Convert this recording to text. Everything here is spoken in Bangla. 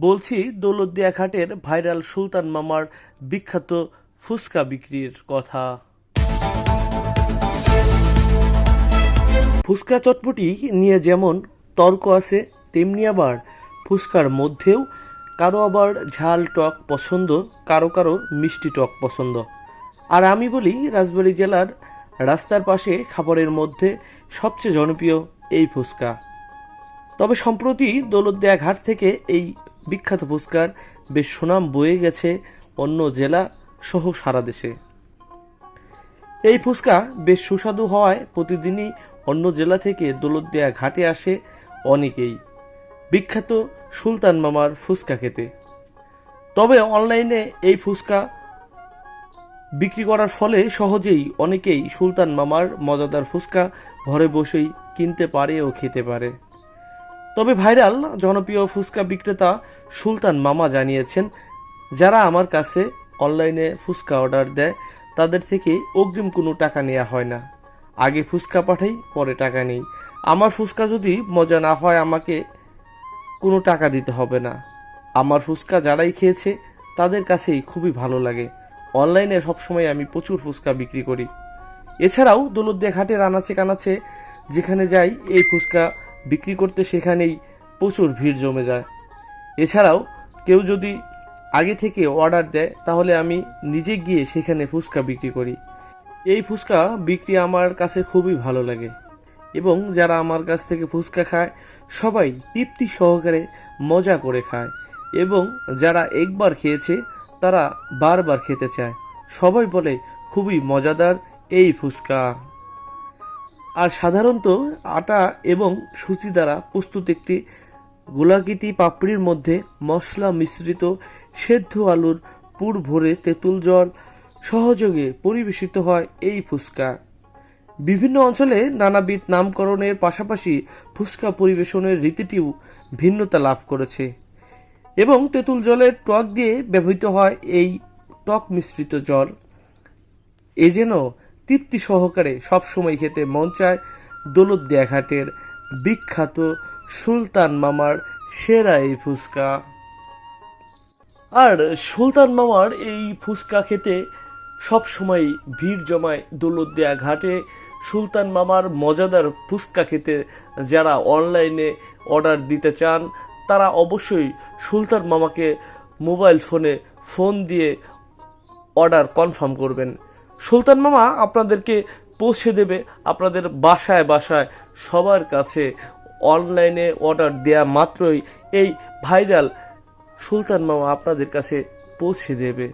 বলছি দৌলতদিয়া ঘাটের ভাইরাল সুলতান মামার বিখ্যাত ফুচকা বিক্রির কথা। ফুচকা চটপটি নিয়ে যেমন তর্ক আছে, তেমনি আবার ফুচকার মধ্যেও কারো আবার ঝাল টক পছন্দ, কারো কারো মিষ্টি টক পছন্দ। আর আমি বলি রাজবাড়ী জেলার রাস্তার পাশে খাবারের মধ্যে সবচেয়ে জনপ্রিয় এই ফুচকা। তবে সম্প্রতি দৌলতদিয়া ঘাট থেকে এই বিখ্যাত ফুচকার বেশ সুনাম বয়ে গেছে অন্য জেলা সহ সারা দেশে। এই ফুচকা বেশ সুস্বাদু হওয়ায় প্রতিদিনই অন্য জেলা থেকে দৌলতদিয়া ঘাটে আসে অনেকেই বিখ্যাত সুলতান মামার ফুচকা খেতে। তবে অনলাইনে এই ফুচকা বিক্রি করার ফলে সহজেই অনেকেই সুলতান মামার মজাদার ফুচকা ঘরে বসেই কিনতে পারে ও খেতে পারে। তবে ভাইরাল জনপ্রিয় ফুচকা বিক্রেতা সুলতান মামা জানিয়েছেন, যারা আমার কাছে অনলাইনে ফুচকা অর্ডার দেয় তাদের থেকে অগ্রিম কোনো টাকা নেওয়া হয় না। আগে ফুচকা পাঠাই, পরে টাকা নেই। আমার ফুচকা যদি মজা না হয় আমাকে কোনো টাকা দিতে হবে না। আমার ফুচকা যারাই খেয়েছে তাদের কাছেই খুবই ভালো লাগে। অনলাইনে সবসময় আমি প্রচুর ফুচকা বিক্রি করি। এছাড়াও দৌলতদিয়া ঘাটের আনাচে কানাচে যেখানে যাই এই ফুচকা বিক্রি করতে, সেখানেই প্রচুর ভিড় জমে যায়। এছাড়াও কেউ যদি আগে থেকে অর্ডার দেয় তাহলে আমি নিজে গিয়ে সেখানে ফুচকা বিক্রি করি। এই ফুচকা বিক্রি আমার কাছে খুবই ভালো লাগে এবং যারা আমার কাছ থেকে ফুচকা খায় সবাই তৃপ্তি সহকারে মজা করে খায় এবং যারা একবার খেয়েছে তারা বারবার খেতে চায়। সবাই বলে খুবই মজাদার এই ফুচকা। আর সাধারণত আটা এবং সুজি দ্বারা প্রস্তুত একটি গোলাকৃতি পাপড়ির মধ্যে মশলা মিশ্রিত সেদ্ধ আলুর পুর ভরে তেঁতুল জল সহযোগে পরিবেশিত হয় এই ফুচকা। বিভিন্ন অঞ্চলে নানাবিধ নামকরণের পাশাপাশি ফুচকা পরিবেশনের রীতিটিও ভিন্নতা লাভ করেছে এবং তেঁতুল জলের টক দিয়ে ব্যবহৃত হয় এই টক মিশ্রিত জল। এ যেন তৃপ্তি সহকারে সবসময় খেতে মন চায় দৌলতদিয়া ঘাটের বিখ্যাত সুলতান মামার সেরা এই ফুচকা। আর সুলতান মামার এই ফুচকা খেতে সব সময় ভিড় জমায় দৌলতদিয়া ঘাটে। সুলতান মামার মজাদার ফুচকা খেতে যারা অনলাইনে অর্ডার দিতে চান তারা অবশ্যই সুলতান মামাকে মোবাইল ফোনে ফোন দিয়ে অর্ডার কনফার্ম করবেন। সুলতান মামা আপনাদেরকে পৌঁছে দেবে আপনাদের বাসায় বাসায় সবার কাছে। অনলাইনে অর্ডার দেয়া মাত্রই এই ভাইরাল সুলতান মামা আপনাদের কাছে পৌঁছে দেবে।